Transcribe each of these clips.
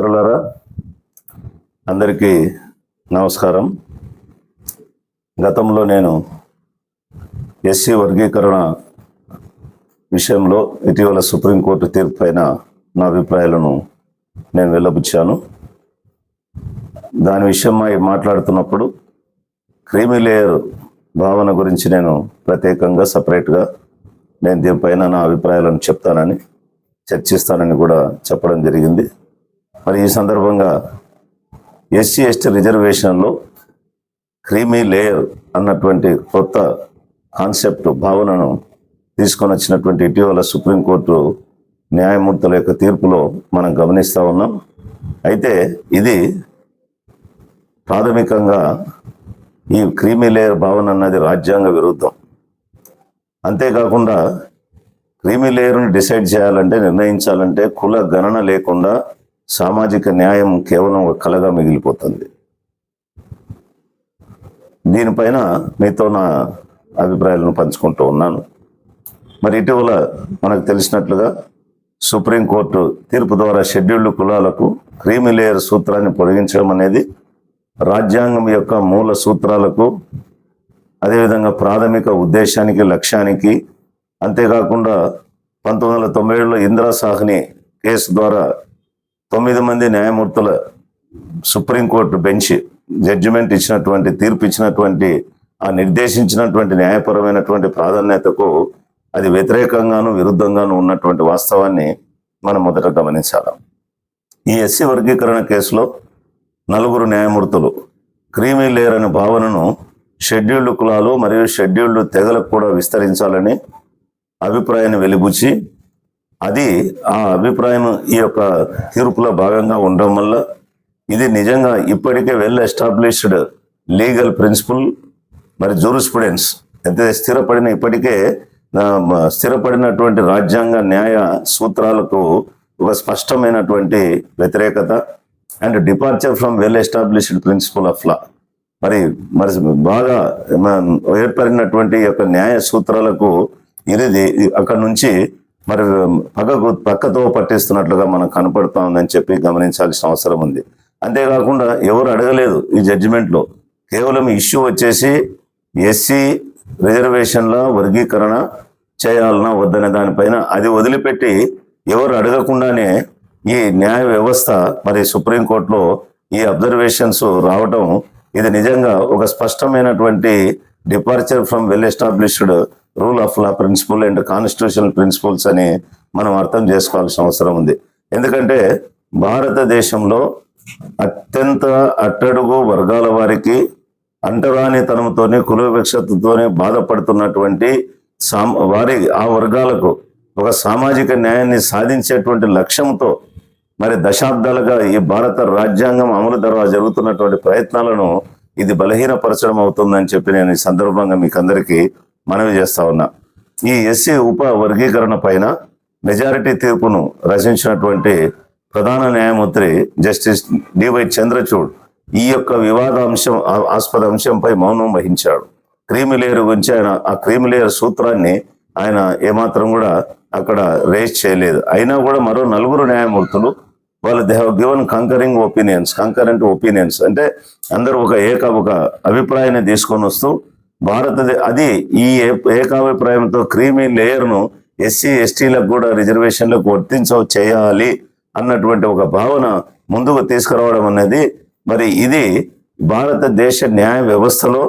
మిత్రులారా, అందరికీ నమస్కారం. గతంలో నేను ఎస్సీ వర్గీకరణ విషయంలో ఇటీవల సుప్రీంకోర్టు తీర్పు పైన నా అభిప్రాయాలను నేను వెళ్ళబుచ్చాను. దాని విషయమై మాట్లాడుతున్నప్పుడు క్రీమీ లేయర్ భావన గురించి నేను ప్రత్యేకంగా సపరేట్గా నేను దీనిపైన నా అభిప్రాయాలను చెప్తానని చర్చిస్తానని కూడా చెప్పడం జరిగింది. మరి ఈ సందర్భంగా ఎస్సీ ఎస్టీ రిజర్వేషన్లో క్రీమీ లేయర్ అన్నటువంటి కొత్త కాన్సెప్ట్ భావనను తీసుకొని వచ్చినటువంటి ఇటీవల సుప్రీంకోర్టు న్యాయమూర్తుల యొక్క తీర్పులో మనం గమనిస్తూ ఉన్నాం. అయితే ఇది ప్రాథమికంగా ఈ క్రీమీ లేయర్ భావన అన్నది రాజ్యాంగ విరుద్ధం. అంతేకాకుండా క్రీమీ లేయర్ని డిసైడ్ చేయాలంటే, నిర్ణయించాలంటే కుల గణన లేకుండా సామాజిక న్యాయం కేవలం ఒక కళగా మిగిలిపోతుంది. దీనిపైన మీతో నా అభిప్రాయాలను పంచుకుంటూ ఉన్నాను. మరి ఇటీవల మనకు తెలిసినట్లుగా సుప్రీంకోర్టు తీర్పు ద్వారా షెడ్యూల్డ్ కులాలకు క్రీమీ లేయర్ సూత్రాన్ని పొడిగించడం అనేది రాజ్యాంగం యొక్క మూల సూత్రాలకు, అదేవిధంగా ప్రాథమిక ఉద్దేశానికి, లక్ష్యానికి, అంతేకాకుండా 1997లో ఇందిరా సాహ్ని కేసు ద్వారా 9 మంది న్యాయమూర్తుల సుప్రీంకోర్టు బెంచ్ జడ్జిమెంట్ ఇచ్చినటువంటి, తీర్పు ఇచ్చినటువంటి, ఆ నిర్దేశించినటువంటి న్యాయపరమైనటువంటి ప్రాధాన్యతకు అది వ్యతిరేకంగాను విరుద్ధంగాను ఉన్నటువంటి వాస్తవాన్ని మనం మొదట గమనించాలి. ఈ ఎస్సీ వర్గీకరణ కేసులో 4 న్యాయమూర్తులు క్రీమీ లేయర్ అనే భావనను షెడ్యూల్డ్ కులాలు మరియు షెడ్యూల్డ్ తెగలకు కూడా విస్తరించాలని అభిప్రాయాన్ని వెలిబుచ్చి, అది ఆ అభిప్రాయం ఈ యొక్క తీర్పులో భాగంగా ఉండడం వల్ల ఇది నిజంగా ఇప్పటికే వెల్ ఎస్టాబ్లిష్డ్ లీగల్ ప్రిన్సిపల్ మరి జూరిస్ప్రుడెన్స్ అయితే ఇప్పటికే స్థిరపడినటువంటి రాజ్యాంగ న్యాయ సూత్రాలకు ఒక స్పష్టమైనటువంటి వ్యతిరేకత and departure from well established principle of law. మరి బాగా ఏర్పడినటువంటి యొక్క న్యాయ సూత్రాలకు ఇది అక్కడ నుంచి మరి పక్కతో పట్టిస్తున్నట్లుగా మనకు కనపడుతూ ఉందని చెప్పి గమనించాల్సిన అవసరం ఉంది. అంతేకాకుండా ఎవరు అడగలేదు ఈ జడ్జిమెంట్లో. కేవలం ఇష్యూ వచ్చేసి ఎస్సీ రిజర్వేషన్ల వర్గీకరణ చేయాలన్నా వద్దనే దానిపైన అది వదిలిపెట్టి ఎవరు అడగకుండానే ఈ న్యాయ వ్యవస్థ మరి సుప్రీంకోర్టులో ఈ అబ్జర్వేషన్స్ రావటం, ఇది నిజంగా ఒక స్పష్టమైనటువంటి departure from well established rule of law principle and constitutional principles అని మనం అర్థం చేసుకోవాల్సిన అవసరం ఉంది. ఎందుకంటే భారతదేశంలో అత్యంత అట్టడుగు వర్గాల వారికి అంటరానితనంతోనే, కుల వివక్షతతోనే బాధపడుతున్నటువంటి వారి ఆ వర్గాలకు ఒక సామాజిక న్యాయాన్ని సాధించేటువంటి లక్ష్యంతో మరి దశాబ్దాలుగా ఈ భారత రాజ్యాంగం అమలు ద్వారా జరుగుతున్నటువంటి ప్రయత్నాలను ఇది బలహీనపరచడం అవుతుందని చెప్పి నేను ఈ సందర్భంగా మీకు అందరికీ మనవి చేస్తా ఉన్నా. ఈ ఎస్సీ ఉప వర్గీకరణ పైన మెజారిటీ తీర్పును రచించినటువంటి ప్రధాన న్యాయమూర్తి జస్టిస్ డివై చంద్రచూడ్ ఈ యొక్క ఆస్పద అంశంపై మౌనం వహించాడు. క్రీమీ లేయర్ గురించి ఆ క్రీమీ లేయర్ సూత్రాన్ని ఆయన ఏమాత్రం కూడా అక్కడ రేజ్ చేయలేదు. అయినా కూడా మరో 4 న్యాయమూర్తులు వాళ్ళు they have given concurrent opinions అంటే అందరూ ఒక అభిప్రాయాన్ని తీసుకొని వస్తూ అది ఈ ఏకాభిప్రాయంతో క్రీమీ లేయర్ను ఎస్సీ ఎస్టీలకు కూడా రిజర్వేషన్లకు చేయాలి అన్నటువంటి ఒక భావన ముందుకు తీసుకురావడం అనేది మరి ఇది భారతదేశ న్యాయ వ్యవస్థలో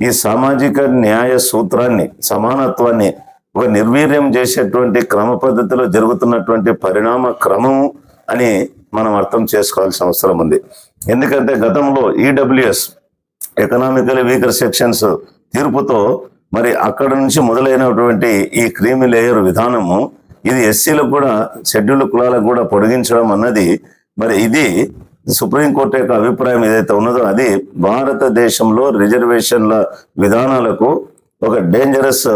ఈ సామాజిక న్యాయ సూత్రాన్ని, సమానత్వాన్ని ఒక నిర్వీర్యం చేసేటువంటి క్రమ పద్ధతిలో జరుగుతున్నటువంటి పరిణామ క్రమము అని మనం అర్థం చేసుకోవాల్సిన అవసరం ఉంది. ఎందుకంటే గతంలో ఈడబ్ల్యూఎస్ ఎకనామికల్ వీకర్ సెక్షన్స్ తీర్పుతో మరి అక్కడ నుంచి మొదలైనటువంటి ఈ క్రీమీ లేయర్ విధానము ఇది ఎస్సీలకు కూడా, షెడ్యూల్డ్ కులాలకు కూడా పొడిగించడం అన్నది మరి ఇది సుప్రీంకోర్టు యొక్క అభిప్రాయం ఏదైతే ఉన్నదో అది భారతదేశంలో రిజర్వేషన్ల విధానాలకు ఒక డేంజరస్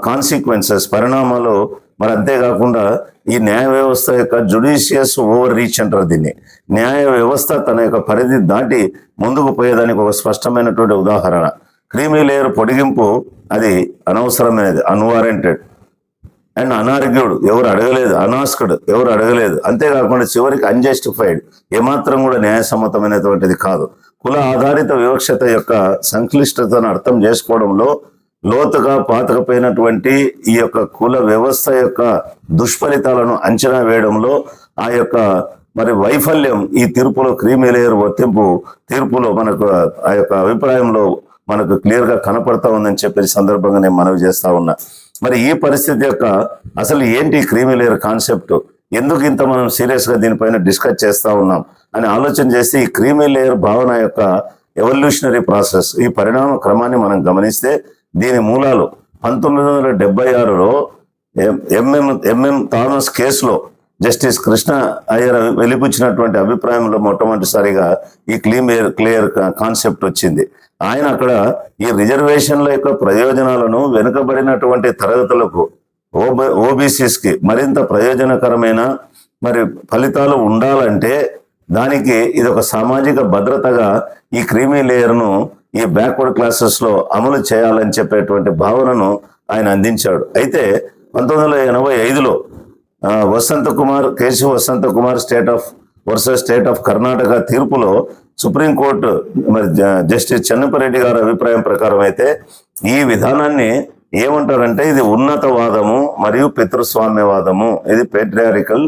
కాన్సిక్వెన్సెస్, పరిణామాలు. మరి అంతేకాకుండా ఈ న్యాయ వ్యవస్థ యొక్క జుడిషియస్ ఓవర్ రీచ్ అంటారు దీన్ని. న్యాయ వ్యవస్థ తన యొక్క పరిధి దాటి ముందుకు పోయేదానికి ఒక స్పష్టమైనటువంటి ఉదాహరణ. క్రీమీ లేయర్ పొడిగింపు అది అనవసరమైనది, అన్వారెంటెడ్. అండ్ అనార్గ్యుడ్, ఎవరు అడగలేదు, అనాస్క్డ్, ఎవరు అడగలేదు. అంతేకాకుండా చివరికి అన్జస్టిఫైడ్, ఏమాత్రం కూడా న్యాయసమ్మతమైనటువంటిది కాదు. కుల ఆధారిత వివక్షత యొక్క సంక్లిష్టతను అర్థం చేసుకోవడంలో, లోతుగా పాతకపోయినటువంటి ఈ యొక్క కుల వ్యవస్థ యొక్క దుష్ఫలితాలను అంచనా వేయడంలో ఆ యొక్క మరి వైఫల్యం ఈ తీర్పులో, క్రీమీ లేయర్ వర్తింపు తీర్పులో మనకు ఆ యొక్క అభిప్రాయంలో మనకు క్లియర్ గా కనపడతా ఉందని చెప్పే సందర్భంగా నేను మనవి చేస్తా ఉన్నా. మరి ఈ పరిస్థితి యొక్క అసలు ఏంటి క్రీమీ లేయర్ కాన్సెప్ట్, ఎందుకు ఇంత మనం సీరియస్ గా దీనిపైన డిస్కస్ చేస్తా ఉన్నాం అని ఆలోచన చేస్తే, ఈ క్రీమీ లేయర్ భావన యొక్క ఎవల్యూషనరీ ప్రాసెస్, ఈ పరిణామ క్రమాన్ని మనం గమనిస్తే దీని మూలాలు 1976లో ఎంఎం థామస్ కేసులో జస్టిస్ కృష్ణ అయ్యర్ వెలిపుచ్చినటువంటి అభిప్రాయంలో మొట్టమొదటిసారిగా ఈ క్లియర్ కాన్సెప్ట్ వచ్చింది. ఆయన అక్కడ ఈ రిజర్వేషన్ల యొక్క ప్రయోజనాలను వెనుకబడినటువంటి తరగతులకు, ఓబీసీస్ కి మరింత ప్రయోజనకరమైన మరి ఫలితాలు ఉండాలంటే దానికి ఇది ఒక సామాజిక భద్రతగా ఈ క్రీమీ లేయర్ను ఈ బ్యాక్వర్డ్ క్లాసెస్ లో అమలు చేయాలని చెప్పేటువంటి భావనను ఆయన అందించాడు. అయితే 1985లో కేశవ్ వసంత కుమార్ స్టేట్ ఆఫ్ కర్ణాటక తీర్పులో సుప్రీంకోర్టు మరి జస్టిస్ చెన్నపరెడ్డి గారి అభిప్రాయం ప్రకారం అయితే ఈ విధానాన్ని ఏమంటారంటే ఇది ఉన్నతవాదము మరియు పితృస్వామ్యవాదము, ఇది పేట్రియారికల్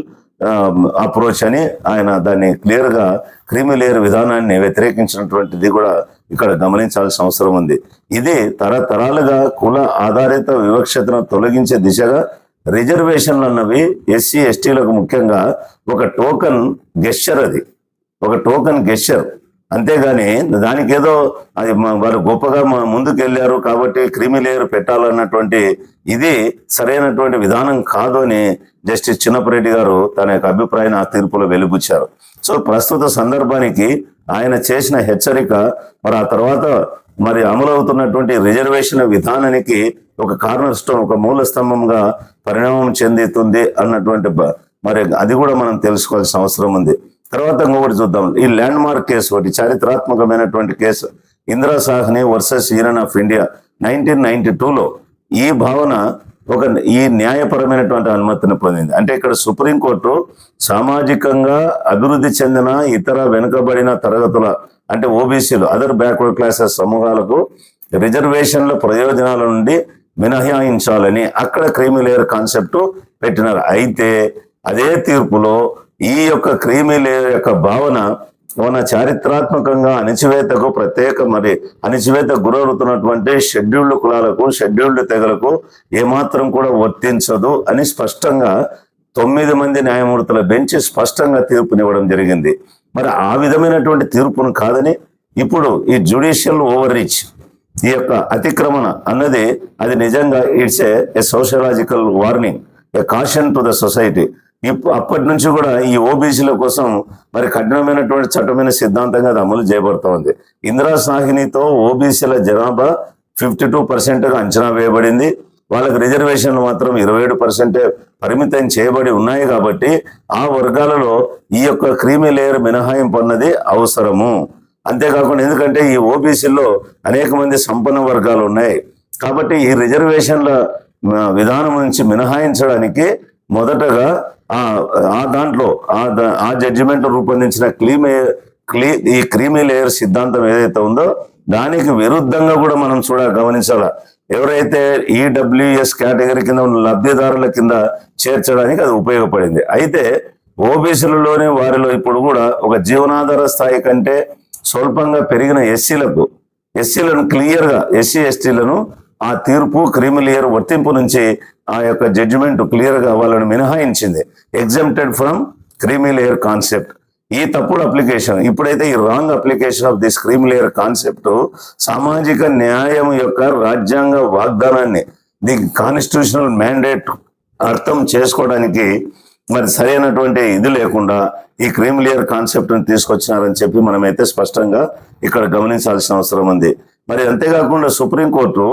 అప్రోచ్ అని ఆయన దాన్ని క్లియర్ గా క్రీమీ లేయర్ విధానాన్ని వ్యతిరేకించినటువంటిది కూడా ఇక్కడ గమనించాల్సిన అవసరం ఉంది. ఇది తరతరాలుగా కుల ఆధారిత వివక్షతను తొలగించే దిశగా రిజర్వేషన్లు అన్నవి ఎస్సీ ఎస్టీలకు ముఖ్యంగా ఒక టోకన్ గెస్చర్, అది ఒక టోకన్ గెస్చర్. అంతేగాని దానికి ఏదో అది వారు గొప్పగా ముందుకు వెళ్ళారు కాబట్టి క్రీమీ లేయర్ పెట్టాలన్నటువంటి ఇది సరైనటువంటి విధానం కాదు అని జస్టిస్ చిన్నపరెడ్డి గారు తన యొక్క అభిప్రాయాన్ని ఆ తీర్పులో వెలిబుచ్చారు. సో ప్రస్తుత సందర్భానికి ఆయన చేసిన హెచ్చరిక మరి ఆ తర్వాత మరి అమలవుతున్నటువంటి రిజర్వేషన్ విధానానికి ఒక కార్నర్ స్టోన్, ఒక మూల స్తంభంగా పరిణామం చెందుతుంది అన్నటువంటి మరి అది కూడా మనం తెలుసుకోవాల్సిన అవసరం ఉంది. తర్వాత ఇంకొకటి చూద్దాం, ఈ ల్యాండ్ మార్క్ కేసు, ఒకటి చారిత్రాత్మకమైనటువంటి case, Indira Sawhney versus union of India 1992లో ఈ భావన ఈ న్యాయపరమైనటువంటి అనుమతిని పొందింది. అంటే ఇక్కడ సుప్రీంకోర్టు సామాజికంగా అభివృద్ధి చెందిన ఇతర వెనుకబడిన తరగతుల అంటే ఓబీసీలు, అదర్ బ్యాక్వర్డ్ క్లాసెస్ సమూహాలకు రిజర్వేషన్ల ప్రయోజనాల నుండి మినహాయించాలని అక్కడ క్రీమీ లేయర్ కాన్సెప్ట్ పెట్టినారు. అయితే అదే తీర్పులో ఈ యొక్క క్రీమీ లేయర్ యొక్క భావన మన చారిత్రాత్మకంగా అణిచివేతకు అణిచివేతకు గురవుతున్నటువంటి షెడ్యూల్డ్ కులాలకు, షెడ్యూల్డ్ తెగలకు ఏమాత్రం కూడా వర్తించదు అని స్పష్టంగా 9 మంది న్యాయమూర్తుల బెంచ్ స్పష్టంగా తీర్పునివ్వడం జరిగింది. మరి ఆ విధమైనటువంటి తీర్పును కాదని ఇప్పుడు ఈ జ్యుడిషియల్ ఓవర్ రీచ్, ఈ యొక్క అతిక్రమణ అన్నది అది నిజంగా it's a sociological warning, A caution to the society. అప్పటి నుంచి కూడా ఈ ఓబీసీల కోసం మరి కఠినమైనటువంటి చట్టమైన సిద్ధాంతంగా అది అమలు చేయబడుతూ ఉంది. ఇందిరా సాహ్నితో ఓబీసీల జనాభా 52%గా అంచనా వేయబడింది. వాళ్ళకి రిజర్వేషన్లు మాత్రం 27% పరిమితం చేయబడి ఉన్నాయి. కాబట్టి ఆ వర్గాలలో ఈ యొక్క క్రీమీ లేయర్ మినహాయింపు అన్నది అవసరము. అంతేకాకుండా ఎందుకంటే ఈ ఓబీసీల్లో అనేక మంది సంపన్న వర్గాలు ఉన్నాయి కాబట్టి ఈ రిజర్వేషన్ల విధానం నుంచి మినహాయించడానికి మొదటగా ఆ దాంట్లో ఆ జడ్జిమెంట్ రూపొందించిన ఈ క్రీమీ లేయర్ సిద్ధాంతం ఏదైతే ఉందో దానికి విరుద్ధంగా కూడా మనం గమనించాలా. ఎవరైతే ఈడబ్ల్యూఎస్ కేటగిరీ కింద ఉన్న లబ్ధిదారుల కింద చేర్చడానికి అది ఉపయోగపడింది. అయితే ఓబీసీలలోనే వారిలో ఇప్పుడు కూడా ఒక జీవనాధార స్థాయి కంటే స్వల్పంగా పెరిగిన ఎస్సీలను క్లియర్గా, ఎస్సీ ఎస్టీలను ఆ తీర్పు క్రీమీ లేయర్ వర్తింపు నుంచి ఆ యొక్క జడ్జిమెంట్ క్లియర్గా వాళ్ళని మినహాయించింది, exempted from creamy layer concept. ఈ తప్పుడు అప్లికేషన్, ఇప్పుడైతే ఈ wrong application of this creamy layer concept సామాజిక న్యాయం యొక్క రాజ్యాంగ వాగ్దానాన్ని, ది కాన్స్టిట్యూషనల్ మ్యాండేట్ అర్థం చేసుకోవడానికి మరి సరైనటువంటి ఇది లేకుండా ఈ క్రీమీ లేయర్ కాన్సెప్ట్ ని తీసుకొచ్చినారని చెప్పి మనమైతే స్పష్టంగా ఇక్కడ గమనించాల్సిన అవసరం ఉంది. మరి అంతేకాకుండా సుప్రీంకోర్టు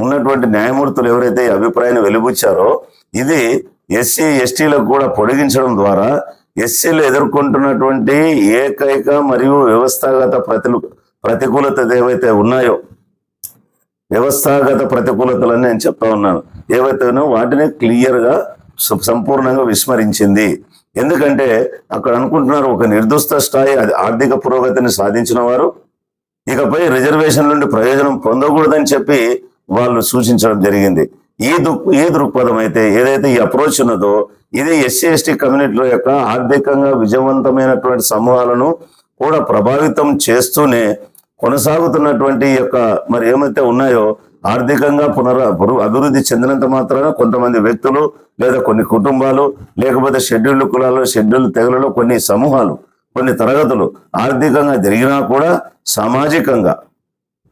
ఉన్నటువంటి న్యాయమూర్తులు ఎవరైతే ఈ అభిప్రాయాన్ని వెలిబుచ్చారో ఇది ఎస్సీ ఎస్టీలకు కూడా పొడిగించడం ద్వారా ఎస్సీలు ఎదుర్కొంటున్నటువంటి ఏకైక మరియు వ్యవస్థాగత ప్రతికూలత ఏవైతే ఉన్నాయో, వ్యవస్థాగత ప్రతికూలతలని నేను చెప్తా ఉన్నాను. ఏవైతేనో వాటిని క్లియర్గా సంపూర్ణంగా విస్మరించింది. ఎందుకంటే అక్కడ అనుకుంటున్నారు ఒక నిర్దిష్ట స్థాయి ఆర్థిక పురోగతిని సాధించిన వారు ఇకపై రిజర్వేషన్ నుండి ప్రయోజనం పొందకూడదని చెప్పి వాళ్ళు సూచించడం జరిగింది. ఈ దృక్పథం అయితే ఏదైతే ఈ అప్రోచ్ ఉన్నదో ఇది ఎస్సీ ఎస్టీ కమ్యూనిటీల యొక్క ఆర్థికంగా విజయవంతమైనటువంటి సమూహాలను కూడా ప్రభావితం చేస్తూనే కొనసాగుతున్నటువంటి యొక్క మరి ఏమైతే ఉన్నాయో ఆర్థికంగా అభివృద్ధి చెందినంత మాత్రాన కొంతమంది వ్యక్తులు లేదా కొన్ని కుటుంబాలు లేకపోతే షెడ్యూల్డ్ కులాలు షెడ్యూల్డ్ తెగలలో కొన్ని సమూహాలు కొన్ని తరగతులు ఆర్థికంగా జరిగినా కూడా సామాజికంగా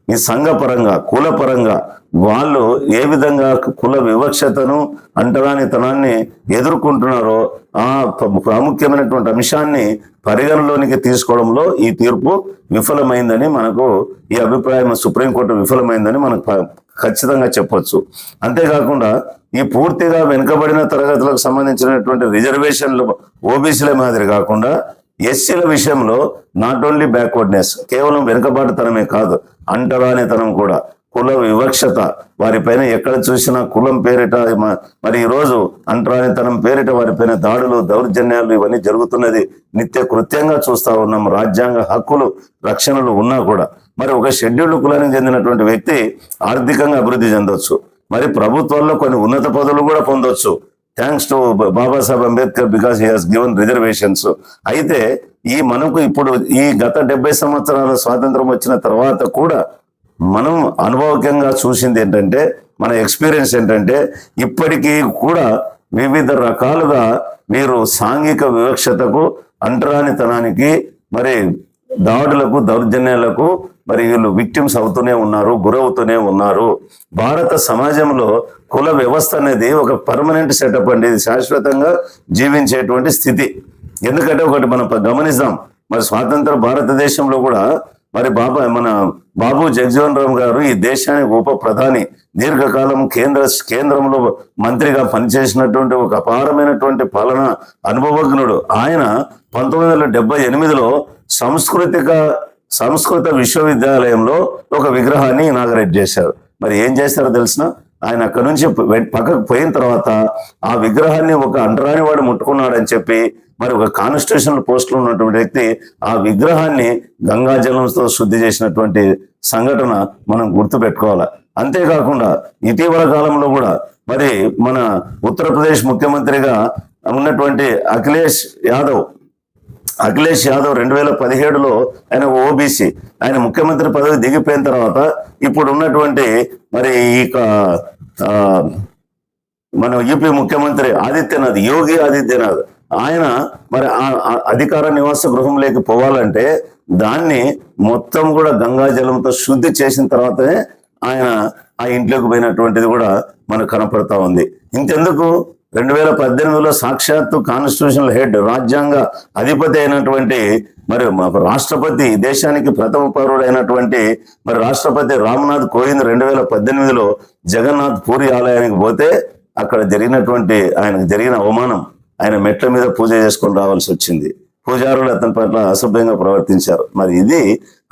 ఈ సంఘపరంగా కులపరంగా వాళ్ళు ఏ విధంగా కుల వివక్షతను అంటరానితనాన్ని ఎదుర్కొంటున్నారో ఆ ప్రాముఖ్యమైనటువంటి అంశాన్ని పరిగణలోనికి తీసుకోవడంలో ఈ తీర్పు విఫలమైందని మనకు ఈ అభిప్రాయం సుప్రీంకోర్టు విఫలమైందని మనకు ఖచ్చితంగా చెప్పొచ్చు. అంతేకాకుండా ఈ పూర్తిగా వెనుకబడిన తరగతులకు సంబంధించినటువంటి రిజర్వేషన్లు ఓబీసీల మాదిరి కాకుండా ఎస్సీల విషయంలో నాట్ ఓన్లీ బ్యాక్వర్డ్నెస్ కేవలం వెనుకబాటుతనమే కాదు అంటరానితనం కూడా కుల వివక్షత వారిపైన ఎక్కడ చూసినా కులం పేరిట మరి ఈరోజు అంటరానితనం పేరిట వారిపైన దాడులు దౌర్జన్యాలు ఇవన్నీ జరుగుతున్నది నిత్య కృత్యంగా చూస్తా ఉన్నాం. రాజ్యాంగ హక్కులు రక్షణలు ఉన్నా కూడా మరి ఒక షెడ్యూల్డ్ కులానికి చెందినటువంటి వ్యక్తి ఆర్థికంగా అభివృద్ధి చెందొచ్చు, మరి ప్రభుత్వాల్లో కొన్ని ఉన్నత పదవులు కూడా పొందొచ్చు thanks to Babasaheb Ambedkar because he has given reservations. అయితే ఈ మనకు ఇప్పుడు ఈ గత 70 సంవత్సరాల స్వాతంత్రం వచ్చిన తర్వాత కూడా మనం అనుభవకంగా చూసింది ఏంటంటే మన ఎక్స్పీరియన్స్ ఏంటంటే ఇప్పటికీ కూడా వివిధ రకాలుగా వీరు సాంఘిక వివక్షతకు అంటరానితనానికి మరి దాడులకు దౌర్జన్యాలకు మరి వీళ్ళు విక్టిమ్స్ అవుతూనే ఉన్నారు, గురవుతూనే ఉన్నారు. భారత సమాజంలో కుల వ్యవస్థ అనేది ఒక పర్మనెంట్ సెటప్ అండి, ఇది శాశ్వతంగా జీవించేటువంటి స్థితి. ఎందుకంటే ఒకటి మనం గమనిద్దాం, మరి స్వాతంత్ర భారతదేశంలో కూడా మరి మన బాబు జగజీవన్ రామ్ గారు ఈ దేశానికి ఉప ప్రధాని, దీర్ఘకాలం కేంద్రంలో మంత్రిగా పనిచేసినటువంటి ఒక అపారమైనటువంటి పాలన అనుభవజ్ఞుడు. ఆయన 1978లో సంస్కృత విశ్వవిద్యాలయంలో ఒక విగ్రహాన్ని ఇనాగరేట్ చేశారు. మరి ఏం చేస్తారో తెలిసిన ఆయన అక్కడి నుంచి పక్కకు పోయిన తర్వాత ఆ విగ్రహాన్ని ఒక అంటరాని వాడు ముట్టుకున్నాడని చెప్పి మరి ఒక కాన్స్టిట్యూషనల్ పోస్టులో ఉన్నటువంటి వ్యక్తి ఆ విగ్రహాన్ని గంగాజలంతో శుద్ధి చేసినటువంటి సంఘటన మనం గుర్తుపెట్టుకోవాలి. అంతేకాకుండా ఇటీవల కాలంలో కూడా మరి మన ఉత్తరప్రదేశ్ ముఖ్యమంత్రిగా ఉన్నటువంటి అఖిలేష్ యాదవ్ 2017లో ఆయన ఓబీసీ, ఆయన ముఖ్యమంత్రి పదవి దిగిపోయిన తర్వాత ఇప్పుడు ఉన్నటువంటి మరి మన యూపీ ముఖ్యమంత్రి యోగి ఆదిత్యనాథ్ ఆయన మరి అధికార నివాస గృహంలోకి పోవాలంటే దాన్ని మొత్తం కూడా గంగాజలంతో శుద్ధి చేసిన తర్వాతనే ఆయన ఆ ఇంట్లోకి పోయినటువంటిది కూడా మనకు కనపడతా ఉంది. ఇంకెందుకు 2018లో సాక్షాత్తు కాన్స్టిట్యూషనల్ హెడ్, రాజ్యాంగ అధిపతి అయినటువంటి మరి రాష్ట్రపతి, దేశానికి ప్రథమ పౌరుడైనటువంటి మరి రాష్ట్రపతి రామ్నాథ్ కోవింద్ 2018లో జగన్నాథ్ పూరి ఆలయానికి పోతే అక్కడ ఆయనకు జరిగిన అవమానం, ఆయన మెట్ల మీద పూజ చేసుకొని రావాల్సి వచ్చింది. పూజారులు అతని పట్ల అసభ్యంగా ప్రవర్తించారు. మరి ఇది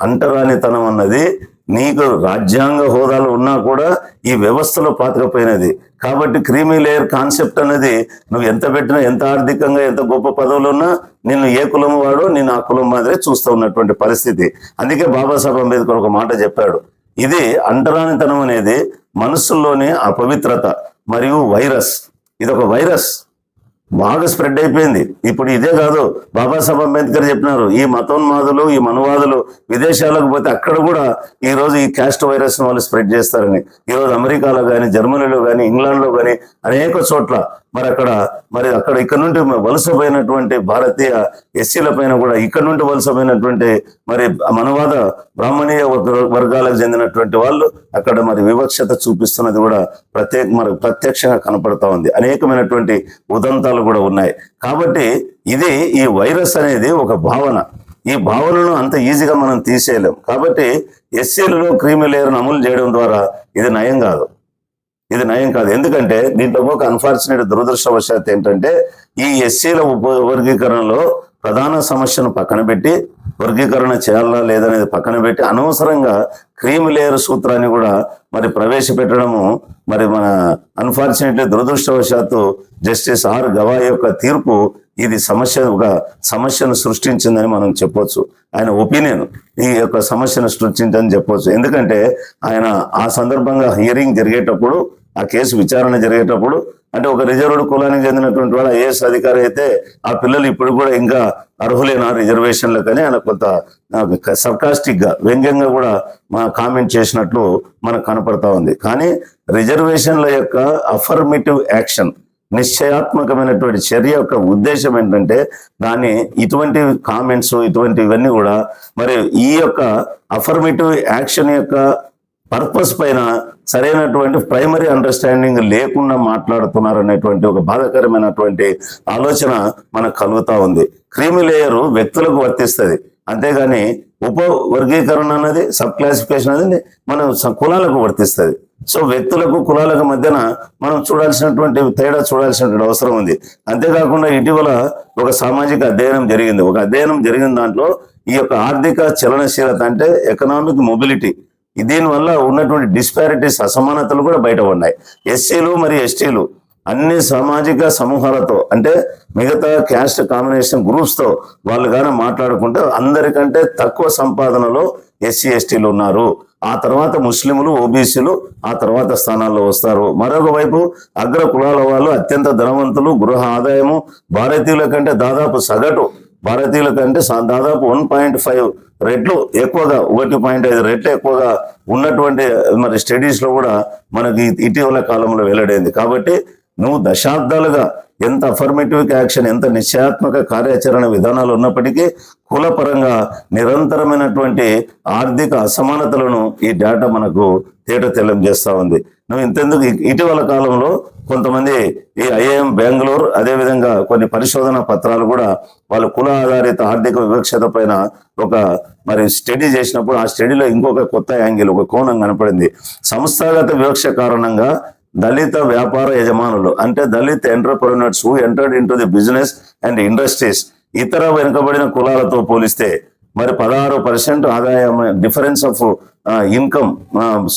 అంటరానితనం అన్నది నీకు రాజ్యాంగ హోదాలు ఉన్నా కూడా ఈ వ్యవస్థలో పాతకపోయినది. కాబట్టి క్రీమీ లేయర్ కాన్సెప్ట్ అనేది నువ్వు ఎంత పెట్టినా, ఎంత ఆర్థికంగా ఎంత గొప్ప పదవులు ఉన్నా నిన్ను ఏ కులం వాడో నేను ఆ కులం మాదిరే చూస్తూ ఉన్నటువంటి పరిస్థితి. అందుకే బాబాసాహెబ్ అంబేద్కర్ ఒక మాట చెప్పాడు, ఇది అంటరానితనం అనేది మనస్సుల్లోని అపవిత్రత మరియు వైరస్. ఇది ఒక వైరస్ బాగా స్ప్రెడ్ అయిపోయింది. ఇప్పుడు ఇదే కాదు, బాబాసాహెబ్ అంబేద్కర్ చెప్పినారు, ఈ మతోన్మాదులు ఈ మనువాదులు విదేశాలకు పోతే అక్కడ కూడా ఈరోజు ఈ క్యాస్ట్ వైరస్ వాళ్ళు స్ప్రెడ్ చేస్తారని. ఈరోజు అమెరికాలో కానీ, జర్మనీలో కానీ, ఇంగ్లాండ్లో కానీ అనేక చోట్ల మరి ఇక్కడ నుండి వలసపోయినటువంటి భారతీయ ఎస్సీల పైన కూడా ఇక్కడ నుండి వలసపోయినటువంటి మరి మనవాద బ్రాహ్మణీయ వర్గాలకు చెందినటువంటి వాళ్ళు అక్కడ మరి వివక్షత చూపిస్తున్నది కూడా ప్రత్యక్షంగా కనపడతా ఉంది. అనేకమైనటువంటి ఉదంతాలు కూడా ఉన్నాయి. కాబట్టి ఈ వైరస్ అనేది ఒక భావన, ఈ భావనను అంత ఈజీగా మనం తీసేయలేం. కాబట్టి ఎస్సీలలో క్రీమీ లేయర్ను అమలు చేయడం ద్వారా ఇది నయం కాదు. ఎందుకంటే దీంట్లో ఒక అన్ఫార్చునేట్ దురదృష్టవశాత్తు ఏంటంటే ఈ ఎస్సీల వర్గీకరణలో ప్రధాన సమస్యను పక్కన పెట్టి, వర్గీకరణ చేయాలా లేదనేది పక్కన పెట్టి అనవసరంగా క్రీమీ లేయర్ సూత్రాన్ని కూడా మరి ప్రవేశపెట్టడము మరి మన అన్ఫార్చునేట్లీ దురదృష్టవశాత్తు జస్టిస్ ఆర్ గవాయ్ యొక్క తీర్పు ఇది ఒక సమస్యను సృష్టించిందని మనం చెప్పొచ్చు. ఆయన ఒపీనియన్ ఈ యొక్క సమస్యను సృష్టించని చెప్పొచ్చు. ఎందుకంటే ఆయన ఆ సందర్భంగా హియరింగ్ జరిగేటప్పుడు, ఆ కేసు విచారణ జరిగేటప్పుడు, అంటే ఒక రిజర్వ్డ్ కులానికి చెందినటువంటి వాడు ఐఏఎస్ అధికారి అయితే ఆ పిల్లలు ఇప్పుడు కూడా ఇంకా అర్హులేనా రిజర్వేషన్లకని ఆయన కొంత సర్కాస్టిక్ గా వ్యంగ్యంగా కూడా కామెంట్ చేసినట్లు మనకు కనపడతా ఉంది. కానీ రిజర్వేషన్ల యొక్క అఫర్మేటివ్ యాక్షన్, నిశ్చయాత్మకమైనటువంటి చర్య యొక్క ఉద్దేశం ఏంటంటే దాన్ని ఇటువంటి కామెంట్స్ ఇవన్నీ కూడా మరి ఈ యొక్క అఫర్మేటివ్ యాక్షన్ యొక్క పర్పస్ పైన సరైనటువంటి ప్రైమరీ అండర్స్టాండింగ్ లేకుండా మాట్లాడుతున్నారు అనేటువంటి ఒక బాధాకరమైనటువంటి ఆలోచన మనకు కలుగుతా ఉంది. క్రీమీ లేయరు వ్యక్తులకు వర్తిస్తుంది, అంతేగాని ఉప వర్గీకరణ అనేది సబ్ క్లాసిఫికేషన్ అనేది మనం కులాలకు వర్తిస్తుంది. సో వ్యక్తులకు కులాలకు మధ్యన మనం తేడా చూడాల్సినటువంటి అవసరం ఉంది. అంతేకాకుండా ఇటీవల ఒక సామాజిక అధ్యయనం జరిగింది. ఒక అధ్యయనం జరిగిన దాంట్లో ఈ యొక్క ఆర్థిక చలనశీలత అంటే ఎకనామిక్ మొబిలిటీ, దీనివల్ల ఉన్నటువంటి డిస్పారిటీస్, అసమానతలు కూడా బయటపడినాయి. ఎస్సీలు మరియు ఎస్టీలు అన్ని సామాజిక సమూహాలతో, అంటే మిగతా క్యాస్ట్ కాంబినేషన్ గ్రూప్స్తో వాళ్ళు కానీ మాట్లాడుకుంటే అందరికంటే తక్కువ సంపాదనలో ఎస్సీ ఎస్టీలు ఉన్నారు. ఆ తర్వాత ముస్లింలు, ఓబీసీలు ఆ తర్వాత స్థానాల్లో వస్తారు. మరొక వైపు అగ్ర కులాల వాళ్ళు అత్యంత ధనవంతులు, గృహ ఆదాయము భారతీయుల కంటే దాదాపు సగటు భారతీయుల కంటే దాదాపు 1.5 రెట్లు ఎక్కువగా, 1.5 రెట్లు ఎక్కువగా ఉన్నటువంటి మరి స్టడీస్ లో కూడా మనకి ఇటీవల కాలంలో వెల్లడైంది. కాబట్టి నువ్వు దశాబ్దాలుగా ఎంత అఫర్మేటివ్ యాక్షన్, ఎంత నిశ్చయాత్మక కార్యాచరణ విధానాలు ఉన్నప్పటికీ కులపరంగా నిరంతరమైనటువంటి ఆర్థిక అసమానతలను ఈ డేటా మనకు తేటతెల్లం చేస్తూ ఉంది. నువ్వు ఇంతెందుకు ఇటీవల కాలంలో కొంతమంది ఈ ఐఐఎం బెంగళూరు, అదేవిధంగా కొన్ని పరిశోధన పత్రాలు కూడా వాళ్ళు కుల ఆధారిత ఆర్థిక వివక్షత పైన ఒక మరి స్టడీ చేసినప్పుడు ఆ స్టడీలో ఇంకొక కొత్త యాంగిల్, ఒక కోణం కనపడింది. సంస్థాగత వివక్ష కారణంగా దళిత వ్యాపార యజమానులు, అంటే Dalit entrepreneurs who entered into the business and industries, ఇతర వెనుకబడిన కులాలతో పోలిస్తే మరి 16% ఆదాయం డిఫరెన్స్ ఆఫ్ ఇన్కమ్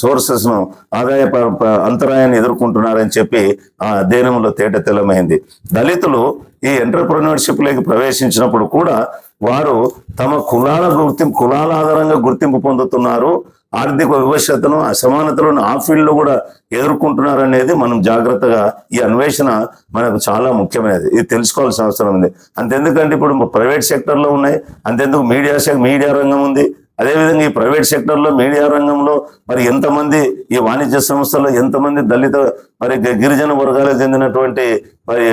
సోర్సెస్ ను, ఆదాయ అంతరాయాన్ని ఎదుర్కొంటున్నారని చెప్పి ఆ అధ్యయనంలో తేటతెల్లమైంది. దళితులు ఈ ఎంటర్ప్రెన్యూర్షిప్ లోకి ప్రవేశించినప్పుడు కూడా వారు తమ కులాల ఆధారంగా గుర్తింపు పొందుతున్నారు. ఆర్థిక వివక్షతను, అసమానతలను ఆ ఫీల్డ్ లో కూడా ఎదుర్కొంటున్నారు అనేది మనం జాగ్రత్తగా, ఈ అన్వేషణ మనకు చాలా ముఖ్యమైనది. ఇది తెలుసుకోవాల్సిన అవసరం ఉంది. అంతెందుకంటే ఇప్పుడు ప్రైవేట్ సెక్టర్ లో ఉన్నాయి, అంతెందుకు మీడియా రంగం ఉంది. అదేవిధంగా ఈ ప్రైవేట్ సెక్టర్ లో, మీడియా రంగంలో మరి ఎంతమంది, ఈ వాణిజ్య సంస్థల్లో ఎంతమంది దళిత మరి గిరిజన వర్గాలకు చెందినటువంటి మరి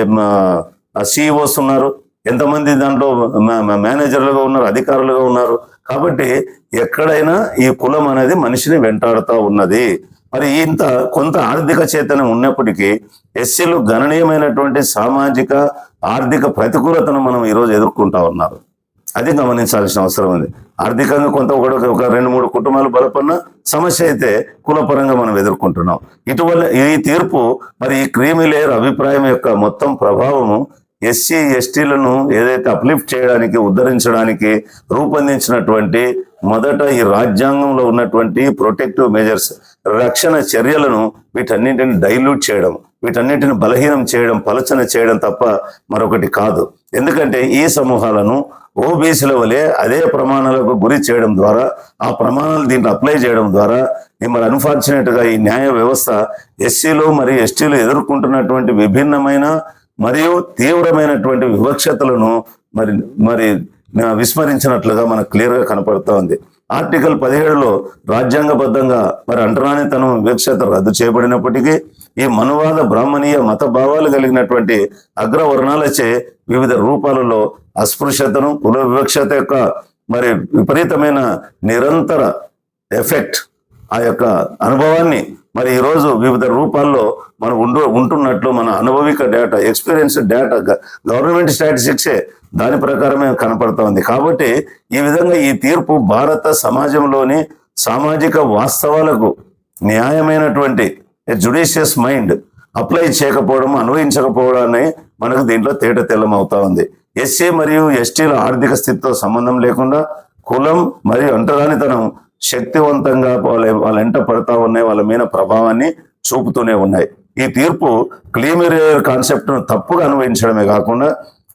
సిఇఓస్ ఉన్నారు, ఎంతమంది దాంట్లో మేనేజర్లుగా ఉన్నారు, అధికారులుగా ఉన్నారు. కాబట్టి ఎక్కడైనా ఈ కులం అనేది మనిషిని వెంటాడుతూ ఉన్నది. మరి కొంత ఆర్థిక చైతన్యం ఉన్నప్పటికీ ఎస్సీలు గణనీయమైనటువంటి సామాజిక ఆర్థిక ప్రతికూలతను మనం ఈరోజు ఎదుర్కొంటా ఉన్నారు. అది గమనించాల్సిన అవసరం ఉంది. ఆర్థికంగా ఒక 2-3 కుటుంబాలు బలపడిన సమస్య అయితే కులపరంగా మనం ఎదుర్కొంటున్నాం. ఇటీవల ఈ తీర్పు మరి ఈ క్రీమీ లేయర్ అభిప్రాయం యొక్క మొత్తం ప్రభావము ఎస్సీ ఎస్టీలను ఏదైతే అప్లిఫ్ట్ చేయడానికి, ఉద్ధరించడానికి రూపొందించినటువంటి మొదట ఈ రాజ్యాంగంలో ఉన్నటువంటి ప్రొటెక్టివ్ మెజర్స్, రక్షణ చర్యలను వీటన్నింటిని డైల్యూట్ చేయడం, వీటన్నింటిని బలహీనం చేయడం, పలచన చేయడం తప్ప మరొకటి కాదు. ఎందుకంటే ఈ సమూహాలను ఓబీసీల వలె అదే ప్రమాణాలకు గురి చేయడం ద్వారా, ఆ ప్రమాణాలు దీంట్లో అప్లై చేయడం ద్వారా మరి అన్ఫార్చునేట్ గా ఈ న్యాయ వ్యవస్థ ఎస్సీలు మరియు ఎస్టీలు ఎదుర్కొంటున్నటువంటి విభిన్నమైన మరియు తీవ్రమైనటువంటి వివక్షతలను మరి విస్మరించినట్లుగా మనకు క్లియర్ గా కనపడుతూ ఉంది. ఆర్టికల్ 17లో రాజ్యాంగబద్ధంగా మరి అంటరానితనం, వివక్షత రద్దు చేయబడినప్పటికీ ఈ మనువాద బ్రాహ్మణీయ మత భావాలు కలిగినటువంటి అగ్రవర్ణాలచే వివిధ రూపాలలో అస్పృశ్యతను, కుల వివక్షత యొక్క మరి విపరీతమైన నిరంతర ఎఫెక్ట్, ఆ యొక్క అనుభవాన్ని మరి ఈరోజు వివిధ రూపాల్లో మనం ఉంటున్నట్లు మన అనుభవిక డేటా, ఎక్స్పీరియన్స్ డేటా, గవర్నమెంట్ స్టాటిస్టిక్సే దాని ప్రకారమే కనపడుతూ ఉంది. కాబట్టి ఈ విధంగా ఈ తీర్పు భారత సమాజంలోని సామాజిక వాస్తవాలకు న్యాయమైనటువంటి జుడిషియస్ మైండ్ అప్లై చేయకపోవడం, అన్వయించకపోవడాన్ని మనకు దీంట్లో తేటతెల్లం అవుతా ఉంది. ఎస్సీ మరియు ఎస్టీల ఆర్థిక స్థితితో సంబంధం లేకుండా కులం మరియు అంటరానితనం శక్తివంతంగా వాళ్ళ ఎంట పడతా ఉన్నాయి, వాళ్ళ మీద ప్రభావాన్ని చూపుతూనే ఉన్నాయి. ఈ తీర్పు క్లీమిరియర్ కాన్సెప్ట్ను తప్పుగా అన్వయించడమే కాకుండా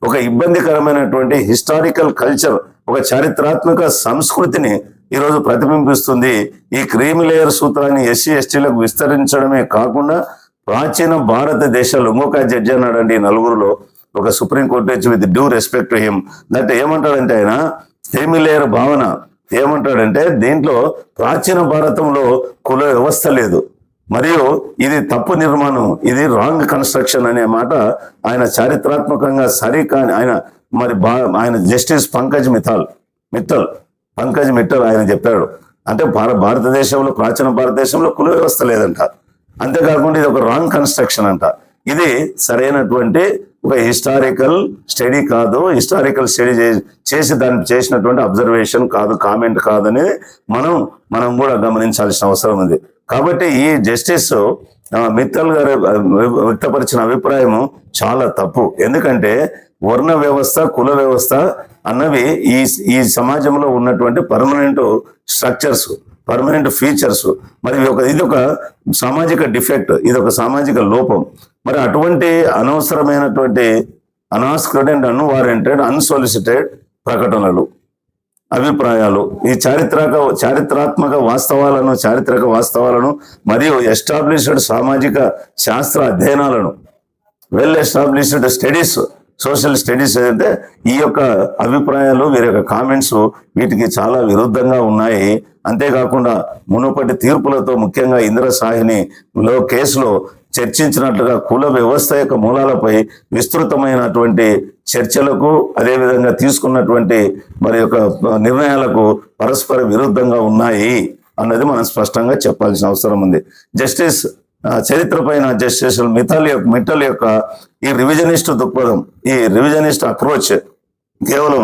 ఒక ఇబ్బందికరమైనటువంటి హిస్టారికల్ కల్చర్, ఒక చారిత్రాత్మక సంస్కృతిని ఈరోజు ప్రతిబింబిస్తుంది. ఈ క్రీమిలేయర్ సూత్రాన్ని ఎస్సీ ఎస్టీలకు విస్తరించడమే కాకుండా ప్రాచీన భారతదేశంలో ఇంకొక జడ్జి అన్నాడండి, నలుగురులో ఒక సుప్రీంకోర్టు వచ్చి with due respect to him that ఏమంటాడంటే ఆయన క్రీమిలేయర్ భావన ఏమంటాడంటే దీంట్లో ప్రాచీన భారతంలో కుల వ్యవస్థ లేదు, మరియు ఇది తప్పు నిర్మాణం, ఇది రాంగ్ కన్స్ట్రక్షన్ అనే మాట ఆయన చారిత్రాత్మకంగా సరికాని ఆయన జస్టిస్ పంకజ్ మిట్టల్ ఆయన చెప్పాడు. అంటే భారతదేశంలో ప్రాచీన భారతదేశంలో కుల వ్యవస్థ లేదంట. అంతేకాకుండా ఇది ఒక రాంగ్ కన్స్ట్రక్షన్ అంట. ఇది సరైనటువంటి ఒక హిస్టారికల్ స్టడీ కాదు, హిస్టారికల్ స్టడీ చేసి దాన్ని చేసినటువంటి అబ్జర్వేషన్ కాదు, కామెంట్ కాదని మనం కూడా గమనించాల్సిన అవసరం ఉంది. కాబట్టి ఈ జస్టిస్ మిత్తల్ గారు వ్యక్తపరిచిన అభిప్రాయము చాలా తప్పు. ఎందుకంటే వర్ణ వ్యవస్థ, కుల వ్యవస్థ అన్నవి ఈ సమాజంలో ఉన్నటువంటి పర్మనెంట్ స్ట్రక్చర్స్, పర్మనెంట్ ఫీచర్స్. మరి ఇది ఒక సామాజిక డిఫెక్ట్, ఇది ఒక సామాజిక లోపం. మరి అటువంటి అనవసరమైనటువంటి అనాస్క్రిడ్ అండ్ అన్వారెంటెడ్ అన్సొలిసిటెడ్ ప్రకటనలు, అభిప్రాయాలు ఈ చారిత్రాత్మక వాస్తవాలను మరియు ఎస్టాబ్లిష్డ్ సామాజిక శాస్త్ర అధ్యయనాలను, well established studies, social studies ఏదైతే ఈ యొక్క అభిప్రాయాలు, వీరి యొక్క కామెంట్స్ వీటికి చాలా విరుద్ధంగా ఉన్నాయి. అంతేకాకుండా మునుపటి తీర్పులతో, ముఖ్యంగా ఇంద్రసాహినిలో కేసులో చర్చించినట్లుగా కుల వ్యవస్థ యొక్క మూలాలపై విస్తృతమైనటువంటి చర్చలకు, అదేవిధంగా తీసుకున్నటువంటి మరి యొక్క నిర్ణయాలకు పరస్పర విరుద్ధంగా ఉన్నాయి అన్నది మనం స్పష్టంగా చెప్పాల్సిన అవసరం ఉంది. జస్టిస్ చరిత్ర పైన జస్టిస్ మిట్టల్ యొక్క ఈ రివిజనిస్ట్ దృక్పథం, ఈ రివిజనిస్ట్ అప్రోచ్ కేవలం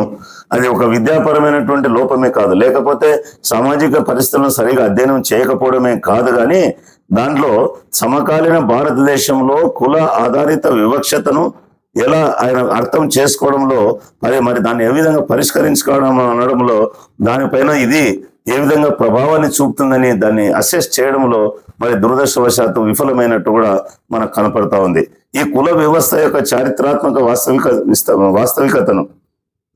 అది ఒక విద్యాపరమైనటువంటి లోపమే కాదు, లేకపోతే సామాజిక పరిస్థితులను సరిగా అధ్యయనం చేయకపోవడమే కాదు, కానీ దాంట్లో సమకాలీన భారతదేశంలో కుల ఆధారిత వివక్షతను ఎలా ఆయన అర్థం చేసుకోవడంలో, మరి దాన్ని ఏ విధంగా పరిష్కరించుకోవడం అనడంలో, దానిపైన ఇది ఏ విధంగా ప్రభావాన్ని చూపుతుందని దాన్ని అసెస్ చేయడంలో మరి దురదృష్టవశాత్తు విఫలమైనట్టు కూడా మనకు కనపడతా ఉంది. ఈ కుల వ్యవస్థ యొక్క చారిత్రాత్మక వాస్తవికతను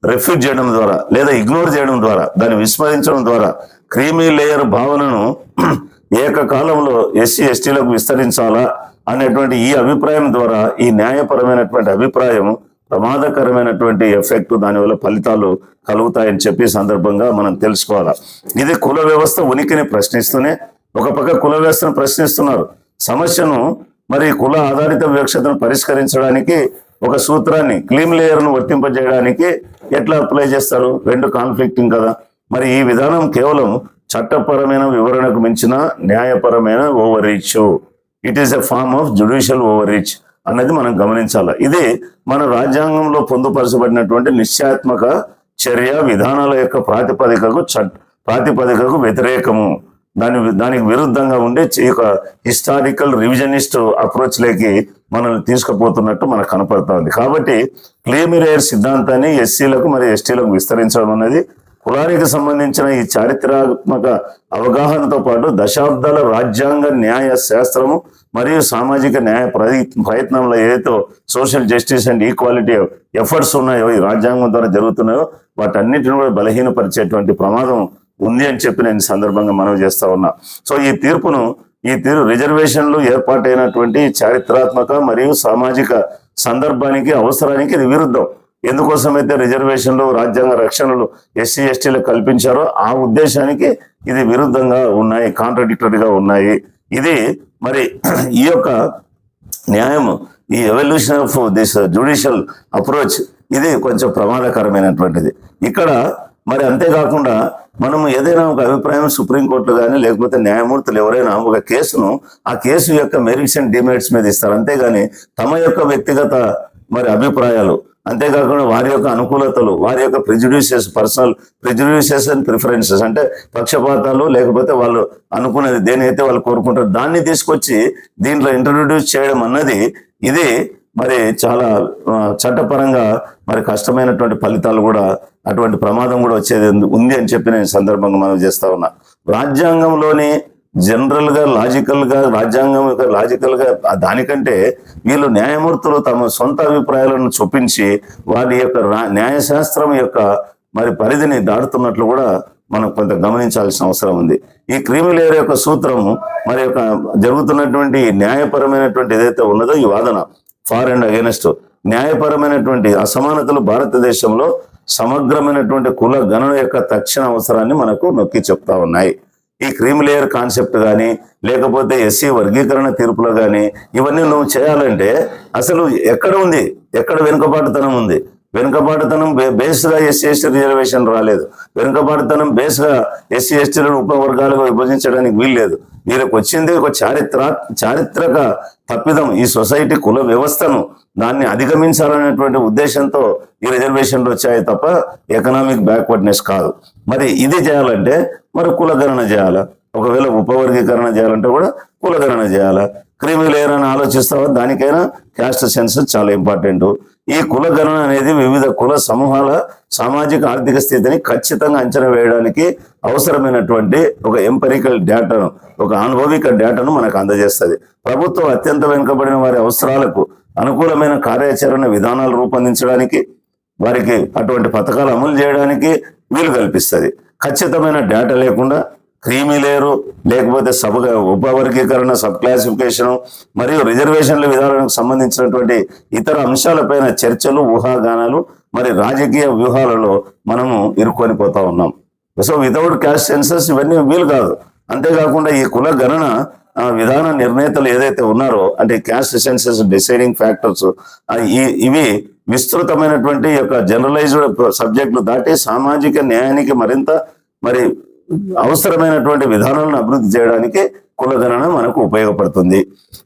రిఫ్యూజ్ చేయడం ద్వారా, లేదా ఇగ్నోర్ చేయడం ద్వారా, దాన్ని విస్మరించడం ద్వారా క్రీమీ లేయర్ భావనను ఏకకాలంలో ఎస్సీ ఎస్టీలకు విస్తరించాలా అనేటువంటి ఈ అభిప్రాయం ద్వారా, ఈ న్యాయపరమైనటువంటి అభిప్రాయం ప్రమాదకరమైనటువంటి ఎఫెక్ట్, దానివల్ల ఫలితాలు కలుగుతాయని చెప్పి సందర్భంగా మనం తెలుసుకోవాలా. ఇది కుల వ్యవస్థ ఉనికిని ప్రశ్నిస్తూనే, ఒక పక్క కుల వ్యవస్థను ప్రశ్నిస్తున్నారు, సమస్యను మరి కుల ఆధారిత వివక్షతను పరిష్కరించడానికి ఒక సూత్రాన్ని, క్లీమ్ లేయర్ను వర్తింపజేయడానికి ఎట్లా అప్లై చేస్తారు? రెండు కాన్ఫ్లిక్టింగ్ కదా. మరి ఈ విధానం కేవలం చట్టపరమైన వివరణకు మించిన న్యాయపరమైన overreach, it is a form of judicial overreach అన్నది మనం గమనించాలి. ఇది మన రాజ్యాంగంలో పొందుపరచబడినటువంటి నిశ్చయాత్మక చర్య విధానాల యొక్క ప్రాతిపదికకు వ్యతిరేకము, దానికి విరుద్ధంగా ఉండే ఒక హిస్టారికల్ రివిజనిస్ట్ అప్రోచ్ లేకి మనల్ని తీసుకుపోతున్నట్టు మనకు కనపడతా ఉంది. కాబట్టి క్లీమిరేయర్ సిద్ధాంతాన్ని ఎస్సీలకు మరియు ఎస్టీలకు విస్తరించడం అనేది కులానికి సంబంధించిన ఈ చారిత్రాత్మక అవగాహనతో పాటు దశాబ్దాల రాజ్యాంగ న్యాయ శాస్త్రము మరియు సామాజిక న్యాయ ప్రయత్నంలో ఏదైతే social justice and equality efforts ఉన్నాయో, ఈ రాజ్యాంగం ద్వారా జరుగుతున్నాయో, వాటన్నిటిని కూడా బలహీనపరిచేటువంటి ప్రమాదం ఉంది అని చెప్పి నేను సందర్భంగా మనవి చేస్తా ఉన్నా. సో ఈ రిజర్వేషన్లు ఏర్పాటైనటువంటి చారిత్రాత్మక మరియు సామాజిక సందర్భానికి, అవసరానికి ఇది విరుద్ధం. ఎందుకోసమైతే రిజర్వేషన్లు, రాజ్యాంగ రక్షణలు ఎస్సీ ఎస్టీలకు కల్పించారో ఆ ఉద్దేశానికి ఇది విరుద్ధంగా ఉన్నాయి, కాంట్రడిక్టరీగా ఉన్నాయి. ఇది మరి ఈ యొక్క న్యాయం, ఈ evolution of this judicial approach ఇది కొంచెం ప్రమాదకరమైనటువంటిది. ఇక్కడ మరి అంతేకాకుండా మనము ఏదైనా ఒక అభిప్రాయం సుప్రీంకోర్టు కానీ లేకపోతే న్యాయమూర్తులు ఎవరైనా ఒక కేసును, ఆ కేసు యొక్క మెరిట్స్ అండ్ డిమెరిట్స్ మీద ఇస్తారు. అంతేగాని తమ యొక్క వ్యక్తిగత మరి అభిప్రాయాలు, అంతేకాకుండా వారి యొక్క అనుకూలతలు, వారి యొక్క ప్రిజుడిషియస్, పర్సనల్ ప్రిజుడిషియస్ అండ్ ప్రిఫరెన్సెస్, అంటే పక్షపాతాలు, లేకపోతే వాళ్ళు అనుకునేది దేనైతే వాళ్ళు కోరుకుంటారు దాన్ని తీసుకొచ్చి దీంట్లో ఇంట్రడ్యూస్ చేయడం అన్నది ఇది మరి చాలా చట్టపరంగా మరి కష్టమైనటువంటి ఫలితాలు కూడా, అటువంటి ప్రమాదం కూడా వచ్చేది ఉంది అని చెప్పి నేను సందర్భంగా మనం చేస్తా ఉన్నా. రాజ్యాంగంలోని జనరల్ గా లాజికల్ గా రాజ్యాంగం యొక్క లాజికల్ గా దానికంటే వీళ్ళు న్యాయమూర్తులు తమ సొంత అభిప్రాయాలను చొప్పించి వారి యొక్క న్యాయశాస్త్రం యొక్క మరి పరిధిని దాటుతున్నట్లు కూడా మనం కొంత గమనించాల్సిన అవసరం ఉంది. ఈ క్రీమీ లేయర్ యొక్క సూత్రము మరి యొక్క జరుగుతున్నటువంటి న్యాయపరమైనటువంటి ఏదైతే ఉన్నదో ఈ వాదన ఫార్ అండ్ అగెనెస్ట్ న్యాయపరమైనటువంటి అసమానతలు భారతదేశంలో సమగ్రమైనటువంటి కుల గణన యొక్క తక్షణ అవసరాన్ని మనకు నొక్కి చెప్తా ఉన్నాయి. ఈ క్రీమ్ లేయర్ కాన్సెప్ట్ కానీ లేకపోతే ఎస్సీ వర్గీకరణ తీర్పులు కానీ ఇవన్నీ నువ్వు చేయాలంటే అసలు ఎక్కడ ఉంది, ఎక్కడ వెనుకబాటుతనం ఉంది? వెనుకబాటుతనం బేస్గా ఎస్సీ ఎస్టీ రిజర్వేషన్ రాలేదు. వెనుకబాటుతనం బేస్గా ఎస్సీ ఎస్టీలను ఉపవర్గాలుగా విభజించడానికి వీల్లేదు. వీళ్ళకి వచ్చింది ఒక చారిత్రక తప్పిదం. ఈ సొసైటీ కుల వ్యవస్థను దాన్ని అధిగమించాలనేటువంటి ఉద్దేశంతో ఈ రిజర్వేషన్లు వచ్చాయి తప్ప ఎకనామిక్ బ్యాక్వర్డ్నెస్ కాదు. మరి ఇది చేయాలంటే మరి కులగణన చేయాలా? ఒకవేళ ఉపవర్గీకరణ చేయాలంటే కూడా కులగణన చేయాలా? క్రీమీ లేయర్ అని ఆలోచిస్తావా? దానికైనా క్యాస్ట్ సెన్సస్ చాలా ఇంపార్టెంట్. ఈ కులగణన అనేది వివిధ కుల సమూహాల సామాజిక ఆర్థిక స్థితిని ఖచ్చితంగా అంచనా వేయడానికి అవసరమైనటువంటి ఒక ఎంపెరికల్ డేటాను, ఒక అనుభవిక డేటాను మనకు అందజేస్తుంది. ప్రభుత్వం అత్యంత వెనుకబడిన వారి అవసరాలకు అనుకూలమైన కార్యాచరణ విధానాలు రూపొందించడానికి, వారికి అటువంటి పథకాలు అమలు చేయడానికి వీలు కల్పిస్తుంది. ఖచ్చితమైన డేటా లేకుండా క్రీమీ లేయరు లేకపోతే ఉపవర్గీకరణ, సబ్ క్లాసిఫికేషన్ మరియు రిజర్వేషన్ల విధానాలకు సంబంధించినటువంటి ఇతర అంశాలపైన చర్చలు, ఊహాగానాలు మరి రాజకీయ వ్యూహాలలో మనము ఇరుక్కొని పోతా ఉన్నాం. సో వితౌట్ క్యాస్ట్ సెన్సస్ ఇవన్నీ వీలు కాదు. అంతేకాకుండా ఈ కుల గణన విధాన నిర్ణేతలు ఏదైతే ఉన్నారో అంటే క్యాస్ట్ సెన్సస్ డిసైడింగ్ ఫ్యాక్టర్స్ ఇవి విస్తృతమైనటువంటి యొక్క జనరలైజ్డ్ సబ్జెక్టులు దాటి సామాజిక న్యాయానికి మరింత మరి అవసరమైనటువంటి విధానాలను అభివృద్ధి చేయడానికి కులగణన మనకు ఉపయోగపడుతుంది.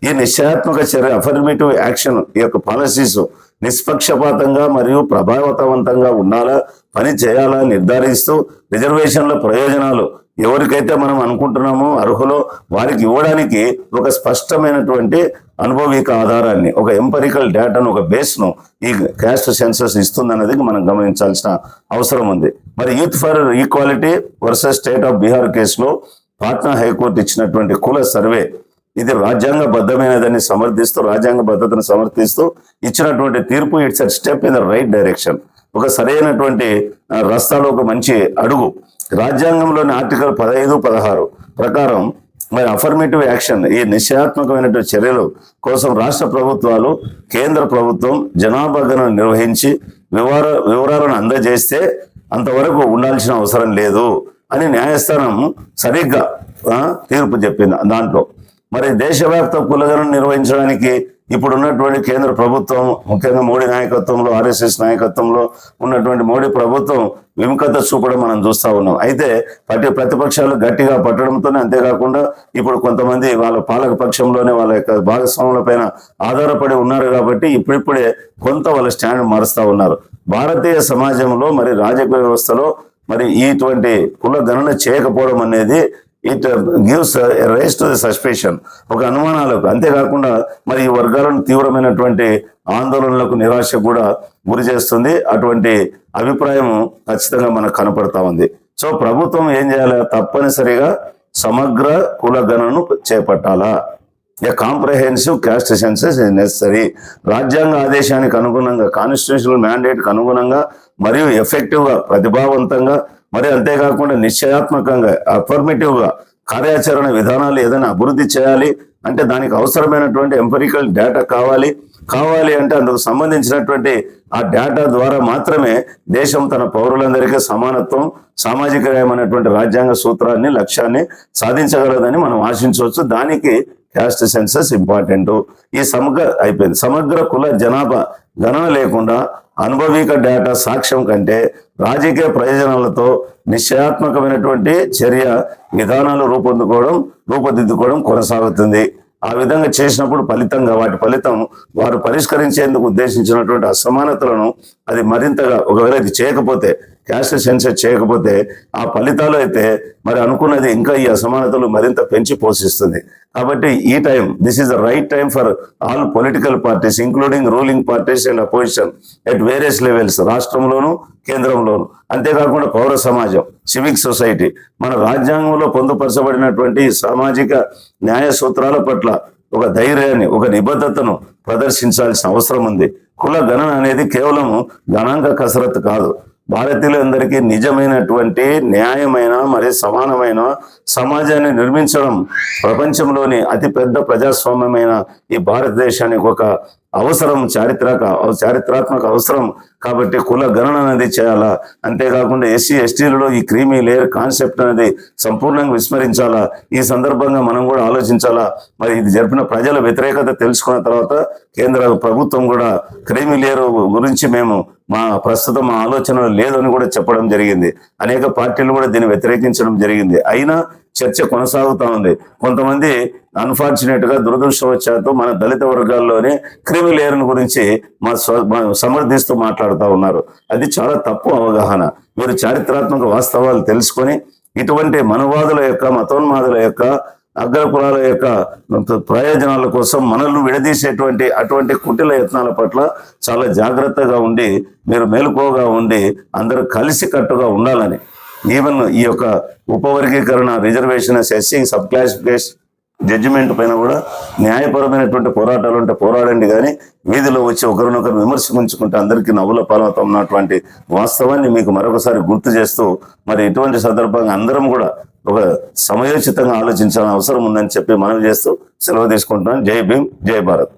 ఈ నిశ్చయాత్మక చర్య అఫర్మేటివ్ యాక్షన్ ఈ యొక్క పాలసీస్ నిష్పక్షపాతంగా మరియు ప్రభావవంతంగా ఉండాలా, పని చేయాలా నిర్ధారిస్తూ రిజర్వేషన్ల ప్రయోజనాలు ఎవరికైతే మనం అనుకుంటున్నామో అర్హులో వారికి ఇవ్వడానికి ఒక స్పష్టమైనటువంటి అనుభవిక ఆధారాన్ని, ఒక ఎంపరికల్ డేటాను, ఒక బేస్ను ఈ క్యాస్ట్ సెన్సస్ ఇస్తుందన్నది మనం గమనించాల్సిన అవసరం ఉంది. మరి youth for equality versus state of Bihar కేసులో పాట్నా హైకోర్టు ఇచ్చినటువంటి కుల సర్వే ఇది రాజ్యాంగబద్ధమైనదని సమర్థిస్తూ, రాజ్యాంగ భద్రతను సమర్థిస్తూ ఇచ్చినటువంటి తీర్పు it's a step in the right direction. ఒక సరైనటువంటి రస్తాలో ఒక మంచి అడుగు. రాజ్యాంగంలోని ఆర్టికల్ 15, 16 ప్రకారం మరి అఫర్మేటివ్ యాక్షన్ ఈ నిశ్చయాత్మకమైనటువంటి చర్యలు కోసం రాష్ట్ర ప్రభుత్వాలు, కేంద్ర ప్రభుత్వం జనాభా గణన నిర్వహించి వివరాలను అందజేస్తే అంతవరకు ఉండాల్సిన అవసరం లేదు అని న్యాయస్థానం సరిగ్గా తీర్పు చెప్పింది. దాంట్లో మరి దేశవ్యాప్త కులగణన నిర్వహించడానికి ఇప్పుడు ఉన్నటువంటి కేంద్ర ప్రభుత్వం, ముఖ్యంగా మోడీ నాయకత్వంలో, ఆర్ఎస్ఎస్ నాయకత్వంలో ఉన్నటువంటి మోడీ ప్రభుత్వం విముఖత చూపడం మనం చూస్తూ ఉన్నాం. అయితే ప్రతిపక్షాలు గట్టిగా పట్టడంతోనే, అంతేకాకుండా ఇప్పుడు కొంతమంది వాళ్ళ పాలక పక్షంలోనే వాళ్ళ యొక్క భాగస్వాముల పైన ఆధారపడి ఉన్నారు కాబట్టి ఇప్పుడిప్పుడే కొంత వాళ్ళ స్టాండ్ మారుస్తూ ఉన్నారు. భారతీయ సమాజంలో మరి రాజకీయ వ్యవస్థలో మరి ఇటువంటి కుల గణన చేయకపోవడం అనేది it gives rise to the suspicion, ఒక అనుమానాలకు. అంతేకాకుండా మరి ఈ వర్గాలను తీవ్రమైనటువంటి ఆందోళనలకు, నిరాశ కూడా గురి చేస్తుంది. అటువంటి అభిప్రాయం ఖచ్చితంగా మనకు కనపడతా ఉంది. సో ప్రభుత్వం ఏం చేయాలి? తప్పనిసరిగా సమగ్ర కుల గణనను చేపట్టాలా. A comprehensive caste census is necessary. రాజ్యాంగ ఆదేశానికి అనుగుణంగా, కాన్స్టిట్యూషనల్ మ్యాండేట్కి అనుగుణంగా మరియు ఎఫెక్టివ్గా, ప్రతిభావంతంగా మరి అంతేకాకుండా నిశ్చయాత్మకంగా, అఫర్మేటివ్గా కార్యాచరణ విధానాలు ఏదైనా అభివృద్ధి చేయాలి అంటే దానికి అవసరమైనటువంటి ఎంపెరికల్ డేటా కావాలి అంటే అందుకు సంబంధించినటువంటి ఆ డేటా ద్వారా మాత్రమే దేశం తన పౌరులందరికీ సమానత్వం, సామాజిక న్యాయమైనటువంటి రాజ్యాంగ సూత్రాన్ని, లక్ష్యాన్ని సాధించగలదని మనం ఆశించవచ్చు. దానికి క్యాస్ట్ సెన్సస్ ఇంపార్టెంట్. ఈ సమగ్ర కుల జనాభా గణన లేకుండా అనుభవిక డేటా సాక్ష్యం కంటే రాజకీయ ప్రయోజనాలతో నిశ్చయాత్మకమైనటువంటి చర్య విధానాలు రూపుదిద్దుకోవడం కొనసాగుతుంది. ఆ విధంగా చేసినప్పుడు వాటి ఫలితం వారు పరిష్కరించేందుకు ఉద్దేశించినటువంటి అసమానతలను అది మరింతగా, ఒకవేళ ఇది చేయకపోతే క్యాస్ట్ సెన్సస్ చేయకపోతే ఆ ఫలితాలు అయితే మరి అనుకున్నది ఇంకా ఈ అసమానతలు మరింత పెంచి పోషిస్తుంది. కాబట్టి ఈ time, this is the right time for all political parties including ruling parties and opposition at various levels, రాష్ట్రంలోను కేంద్రంలోను, అంతేకాకుండా పౌర సమాజం, సివిక్ సొసైటీ, మన రాజ్యాంగంలో పొందుపరచబడినటువంటి సామాజిక న్యాయ సూత్రాల పట్ల ఒక ధైర్యాన్ని, ఒక నిబద్ధతను ప్రదర్శించాల్సిన అవసరం ఉంది. కుల గణన అనేది కేవలం గణాంక కసరత్తు కాదు. భారతీయులందరికీ నిజమైనటువంటి న్యాయమైన మరియు సమానమైన సమాజాన్ని నిర్మించడం ప్రపంచంలోని అతిపెద్ద ప్రజాస్వామ్యమైన ఈ భారతదేశానికి ఒక అవసరం, చారిత్రాత్మక అవసరం. కాబట్టి కుల గణన అనేది చేయాలా. అంతేకాకుండా ఎస్సీ ఎస్టీలలో ఈ క్రీమీ లేయర్ కాన్సెప్ట్ అనేది సంపూర్ణంగా విస్మరించాలా. ఈ సందర్భంగా మనం కూడా ఆలోచించాలా. మరి ఇది జరిపిన ప్రజల వ్యతిరేకత తెలుసుకున్న తర్వాత కేంద్ర ప్రభుత్వం కూడా క్రీమీ లేయర్ గురించి మేము ప్రస్తుతం మా ఆలోచన లేదని కూడా చెప్పడం జరిగింది. అనేక పార్టీలు కూడా దీన్ని వ్యతిరేకించడం జరిగింది. అయినా చర్చ కొనసాగుతా ఉంది. కొంతమంది అన్ఫార్చునేట్ గా దురదృష్టవశాత్తు మన దళిత వర్గాల్లోనే క్రిమి లేయర్ గురించి సమర్థిస్తూ మాట్లాడుతూ ఉన్నారు. అది చాలా తప్పు అవగాహన. మీరు చారిత్రాత్మక వాస్తవాలు తెలుసుకొని ఇటువంటి మనవాదుల యొక్క, మతోన్మాదుల యొక్క, అగ్రకులాల యొక్క ప్రయోజనాల కోసం మనల్ని విడదీసేటువంటి అటువంటి కుటిల యత్నాల పట్ల చాలా జాగ్రత్తగా ఉండి, మీరు మేలుకోగా ఉండి అందరూ కలిసి కట్టుగా ఉండాలని, ఈవెన్ ఈ యొక్క ఉపవర్గీకరణ, reservation, SC sub classification judgement పైన కూడా న్యాయపరమైనటువంటి పోరాటాలు ఉంటే పోరాడండి. కానీ వీధిలో వచ్చి ఒకరినొకరు విమర్శించుకుంటే అందరికీ నవ్వుల పాలవుతాం ఉన్నటువంటి వాస్తవాన్ని మీకు మరొకసారి గుర్తు చేస్తూ, మరి ఇటువంటి సందర్భంగా అందరం కూడా ఒక సమయోచితంగా ఆలోచించాల్సిన అవసరం ఉందని చెప్పి మనవి చేస్తూ సెలవు తీసుకుంటున్నాను. జై భీమ్, జై భారత్.